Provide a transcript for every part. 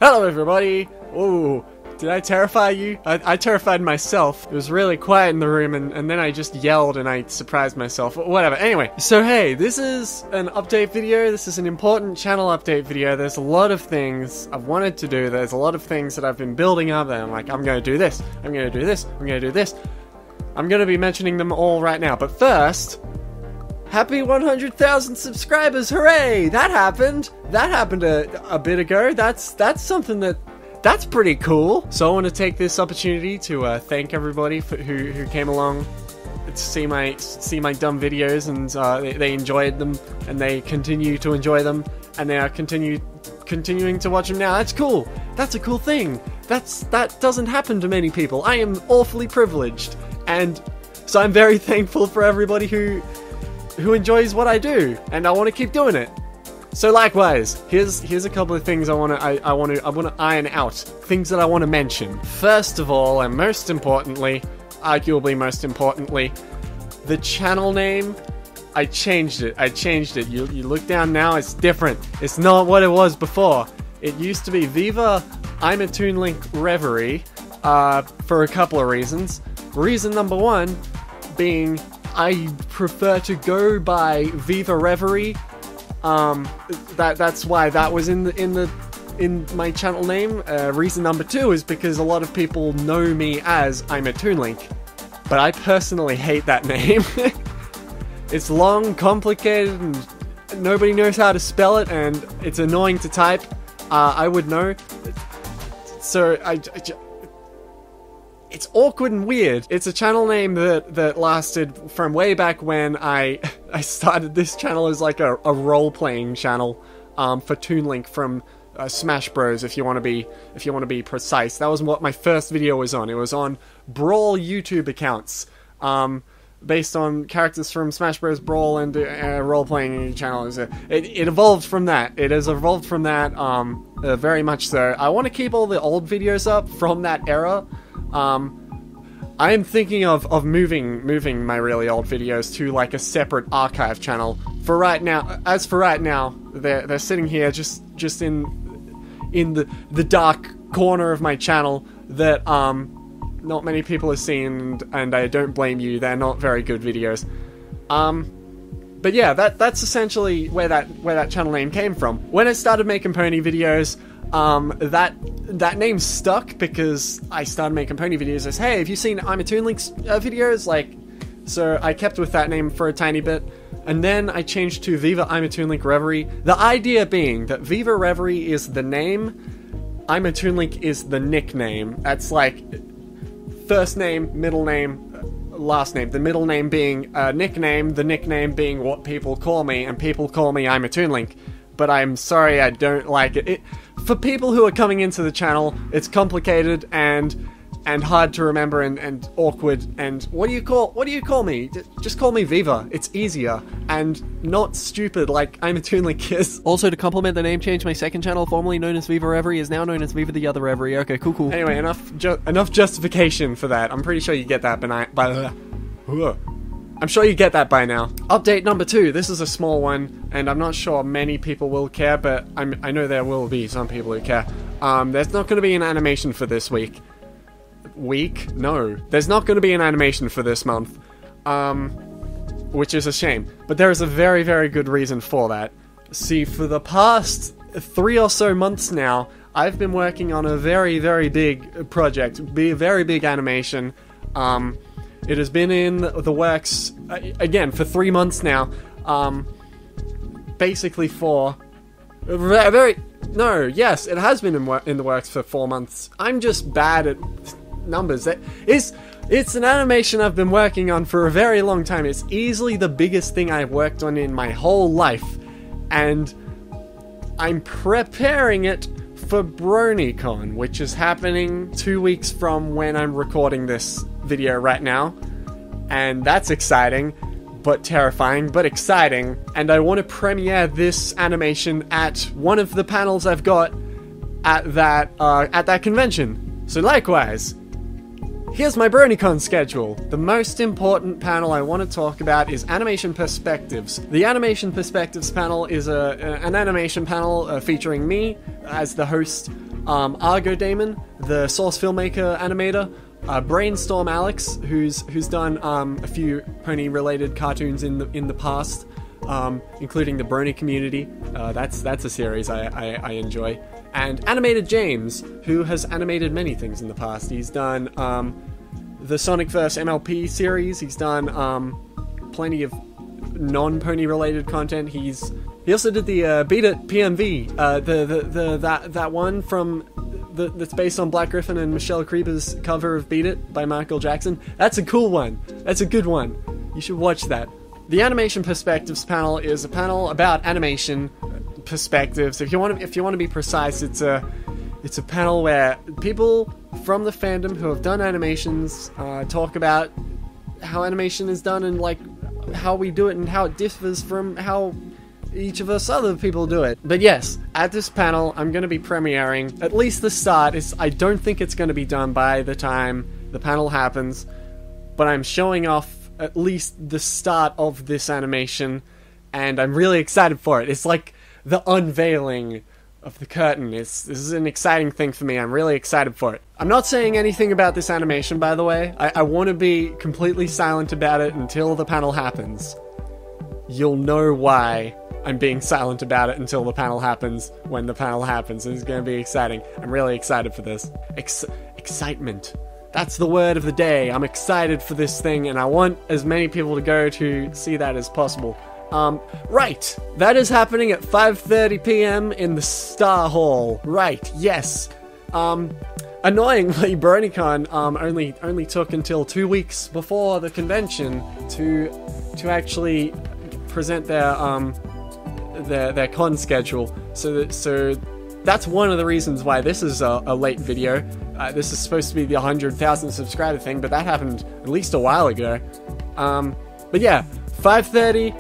Hello everybody! Ooh, did I terrify you? I terrified myself. It was really quiet in the room and then I just yelled and I surprised myself. Whatever, anyway. So hey, this is an update video. This is an important channel update video. There's a lot of things I've wanted to do. There's a lot of things that I've been building up and I'm like, I'm gonna do this. I'm gonna do this. I'm gonna do this. I'm gonna be mentioning them all right now. But first, happy 100,000 subscribers, hooray! That happened! That happened a bit ago. That's something that's pretty cool. So I want to take this opportunity to thank everybody who came along to see my dumb videos and they enjoyed them and they continue to enjoy them and they are continuing to watch them now. That's cool. That's a cool thing. That doesn't happen to many people. I am awfully privileged, and so I'm very thankful for everybody who enjoys what I do, and I want to keep doing it. So likewise, here's a couple of things I want to iron out, things that I want to mention. First of all, and most importantly, arguably most importantly, the channel name. I changed it. You look down now, it's different. It's not what it was before. It used to be Viva Reverie for a couple of reasons. Reason number one being I prefer to go by Viva Reverie. That's why that was in my channel name. Reason number two is because a lot of people know me as AnimatedJames, but I personally hate that name. It's long, complicated, and nobody knows how to spell it, and it's annoying to type. I would know. So it's awkward and weird. It's a channel name that lasted from way back when I started this channel as like a role-playing channel for Toon Link from Smash Bros. If you want to be precise. That was what my first video was on. It was on Brawl YouTube accounts, based on characters from Smash Bros. Brawl and role-playing channel. It evolved from that. It has evolved from that very much so. I want to keep all the old videos up from that era. I am thinking of moving my really old videos to like a separate archive channel. For right now, they're sitting here just in the dark corner of my channel that not many people have seen, and I don't blame you. They're not very good videos. But yeah, that's essentially where that channel name came from. When I started making pony videos, that name stuck because I started making pony videos as, hey, have you seen AnimatedJames videos? Like, so I kept with that name for a tiny bit, and then I changed to Viva Reverie. The idea being that Viva Reverie is the name, AnimatedJames is the nickname. That's like first name, middle name, last name. The middle name being a nickname, the nickname being what people call me, and people call me AnimatedJames. But I'm sorry, I don't like it. For people who are coming into the channel, it's complicated and hard to remember and awkward. And what do you call me? Just call me Viva. It's easier and not stupid like AnimatedJames is. Also, to complement the name change, my second channel, formerly known as Viva Reverie, is now known as Viva The Other Reverie. Okay, cool. Anyway, enough justification for that. I'm pretty sure you get that I'm sure you get that by now. Update number 2. This is a small one, and I'm not sure many people will care, but I know there will be some people who care. There's not going to be an animation for this week. No. There's not going to be an animation for this month. Which is a shame. But there is a very, very good reason for that. See, for the past 3 or so months now, I've been working on a very, very big project. A very big animation. It has been in the works, again, for 3 months now. Basically for... yes, it has been in the works for 4 months. I'm just bad at numbers. It's an animation I've been working on for a very long time. It's easily the biggest thing I've worked on in my whole life. And I'm preparing it for BronyCon, which is happening 2 weeks from when I'm recording this video right now, and that's exciting, but terrifying, but exciting, and I want to premiere this animation at one of the panels I've got at that convention. So likewise, here's my BronyCon schedule. The most important panel I want to talk about is Animation Perspectives. The Animation Perspectives panel is an animation panel featuring me as the host, Argodaemon, the Source Filmmaker animator, BrainstormAlex, who's done a few pony-related cartoons in the past, including the Brony community. That's a series I enjoy. And AnimatedJames, who has animated many things in the past. He's done the Sonicverse MLP series. He's done plenty of non-pony related content. He also did the Beat It PMV, that one from that's based on Black Griffin and Michelle Creeper's cover of Beat It by Michael Jackson. That's a cool one. That's a good one. You should watch that. The Animation Perspectives panel is a panel about animation perspectives. If you want to be precise, it's a panel where people from the fandom who have done animations talk about how animation is done and like how we do it and how it differs from how each of us other people do it. But yes, at this panel, I'm going to be premiering at least the start. I don't think it's going to be done by the time the panel happens, but I'm showing off at least the start of this animation, and I'm really excited for it. It's like the unveiling of the curtain. This is an exciting thing for me. I'm really excited for it. I'm not saying anything about this animation, by the way. I want to be completely silent about it until the panel happens. You'll know why I'm being silent about it until the panel happens when the panel happens. It's going to be exciting. I'm really excited for this. Excitement. That's the word of the day. I'm excited for this thing, and I want as many people to go to see that as possible. Right. That is happening at 5:30 p.m. in the Star Hall. Right. Yes. Annoyingly, BronyCon only took until 2 weeks before the convention to actually present their con schedule. So that's one of the reasons why this is a late video. This is supposed to be the 100,000 subscriber thing, but that happened at least a while ago. But yeah, 5:30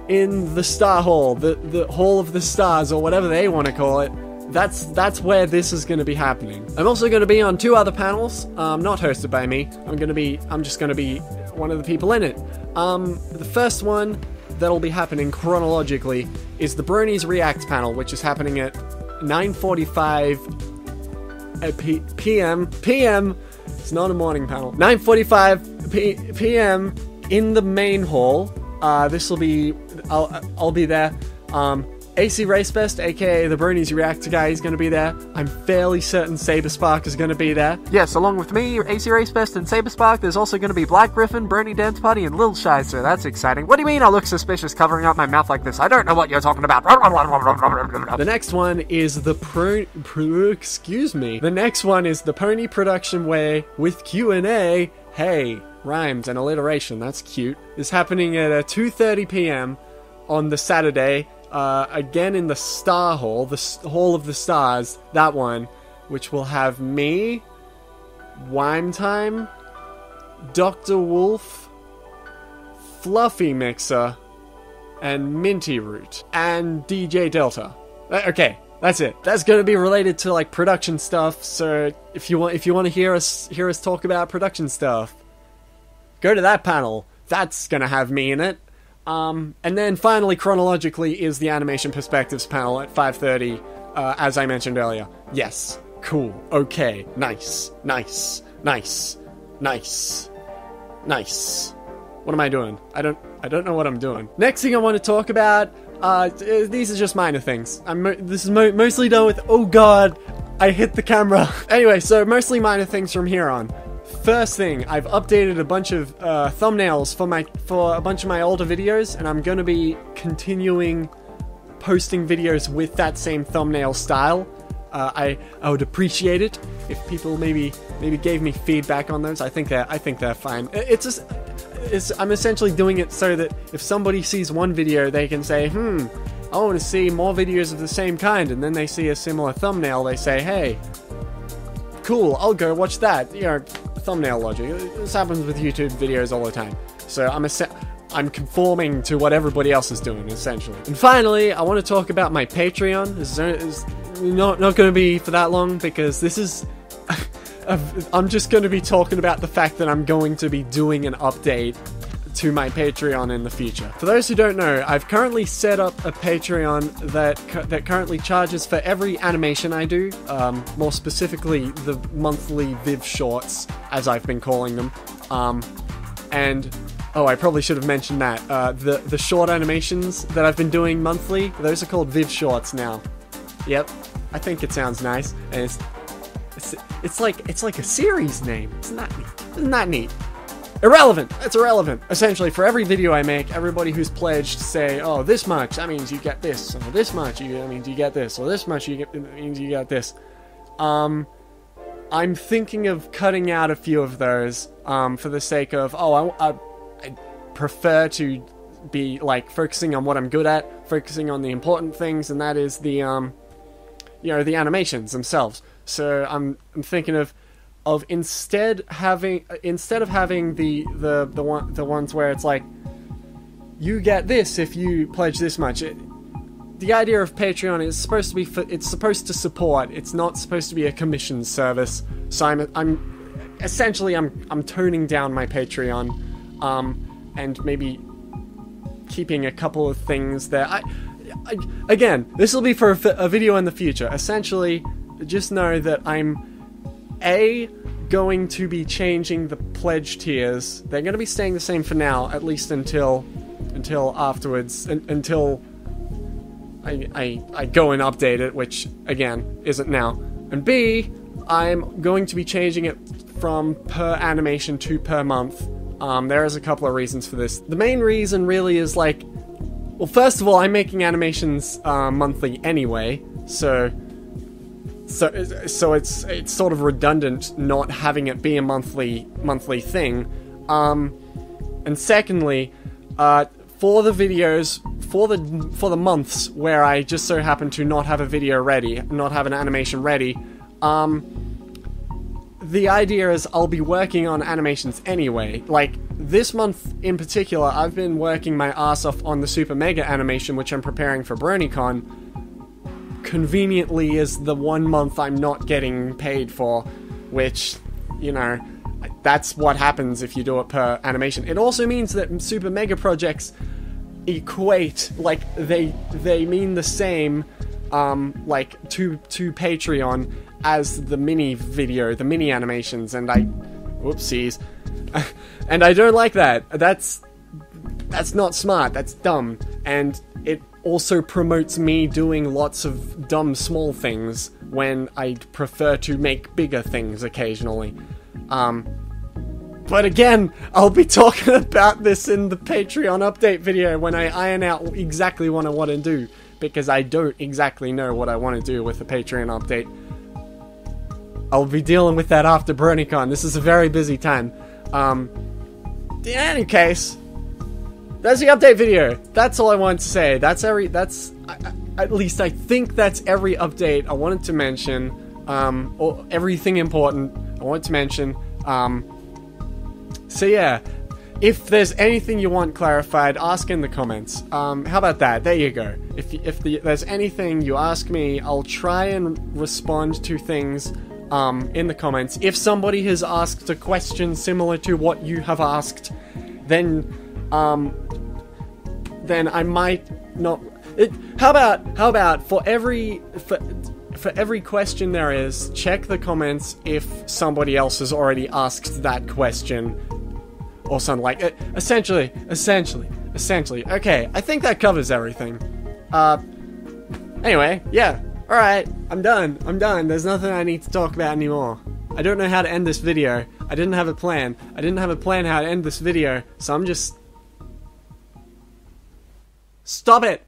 in the Star Hall, the Hall of the Stars, or whatever they want to call it. That's where this is going to be happening. I'm also going to be on 2 other panels, not hosted by me. I'm just going to be one of the people in it. The first one that'll be happening chronologically is the Bronies React panel, which is happening at 9:45 p.m. It's not a morning panel. 9:45 p.m. in the main hall. This will be, I'll be there. ACRacebest, aka the Bronies React guy, is going to be there. I'm fairly certain Saberspark is going to be there. Yes, along with me, ACRacebest and Saberspark, there's also going to be Black Griffin, BronyDanceParty, and LittleShy, so that's exciting. What do you mean I look suspicious covering up my mouth like this? I don't know what you're talking about. The next one is the The next one is the Pony Production Way with Q&A. Hey, rhymes and alliteration, that's cute. It's happening at 2:30 p.m. on the Saturday. Again in the Star Hall, the Hall of the Stars, that one, which will have me, Weimtime, Dr. Wolf, FluffyMixer, and Minty Root, and DJ Delta. Okay, that's it. That's going to be related to like production stuff. So if you want to hear us talk about production stuff, go to that panel. That's going to have me in it. And then finally, chronologically, is the Animation Perspectives panel at 5:30, as I mentioned earlier. Yes. Cool. Okay. Nice. Nice. Nice. Nice. Nice. What am I doing? I don't know what I'm doing. Next thing I want to talk about, these are just minor things. This is mostly done with, oh god, I hit the camera. Anyway, so mostly minor things from here on. First thing, I've updated a bunch of thumbnails for a bunch of my older videos, and I'm going to be continuing posting videos with that same thumbnail style. I would appreciate it if people maybe gave me feedback on those. I think they're fine. I'm essentially doing it so that if somebody sees one video, they can say, I want to see more videos of the same kind, and then they see a similar thumbnail, they say, hey, cool, I'll go watch that. You know, thumbnail logic. This happens with YouTube videos all the time. So I'm conforming to what everybody else is doing, essentially. And finally, I want to talk about my Patreon. This is not going to be for that long, because this is... I'm just going to be talking about the fact that I'm going to be doing an update to my Patreon in the future. For those who don't know, I've currently set up a Patreon that currently charges for every animation I do, more specifically the monthly Viv shorts, as I've been calling them. And oh, I probably should have mentioned that. The short animations that I've been doing monthly, those are called Viv shorts now. Yep, I think it sounds nice, and it's like a series name. Isn't that neat? Irrelevant! It's irrelevant! Essentially, for every video I make, everybody who's pledged say, oh, this much, that means you get this, or this much, that means you get this, or this much, means you get this. I'm thinking of cutting out a few of those, for the sake of, I prefer to be, like, focusing on what I'm good at, focusing on the important things, and that is the, the animations themselves. So I'm thinking of instead of having the ones where it's like, you get this if you pledge this much. The idea of Patreon is supposed to be it's supposed to support. It's not supposed to be a commission service. So I'm essentially toning down my Patreon, and maybe keeping a couple of things there. Again, this will be for a video in the future. Essentially, just know that I'm going to be changing the pledge tiers. They're going to be staying the same for now, at least until afterwards, until I go and update it, which again isn't now. And B, I'm going to be changing it from per animation to per month. There is a couple of reasons for this. The main reason really is like, well, first of all, I'm making animations monthly anyway, so it's sort of redundant not having it be a monthly thing. And secondly, for the videos, for the months where I just so happen to not have a video ready, not have an animation ready, the idea is I'll be working on animations anyway. Like, this month in particular, I've been working my ass off on the Super Mega animation, which I'm preparing for BronyCon. Conveniently is the 1 month I'm not getting paid for, which, that's what happens if you do it per animation. It also means that Super Mega projects equate, like, they mean the same, like, to Patreon as the mini video, the mini animations, and whoopsies. And I don't like that. That's not smart, that's dumb, and it also promotes me doing lots of dumb small things when I'd prefer to make bigger things occasionally. But again, I'll be talking about this in the Patreon update video when I iron out exactly what I want to do, because I don't exactly know what I want to do with the Patreon update. I'll be dealing with that after BronyCon. This is a very busy time. In any case, that's the update video. That's all I wanted to say. At least I think that's every update I wanted to mention, or everything important I wanted to mention. So yeah, if there's anything you want clarified, ask in the comments. How about that? There you go. If there's anything you ask me, I'll try and respond to things in the comments. If somebody has asked a question similar to what you have asked, then I might not. How about for every question there is, check the comments if somebody else has already asked that question, or something like it. Essentially. Okay, I think that covers everything. Anyway, yeah. Alright, I'm done. There's nothing I need to talk about anymore. I don't know how to end this video. I didn't have a plan. how to end this video, so I'm just... Stop it!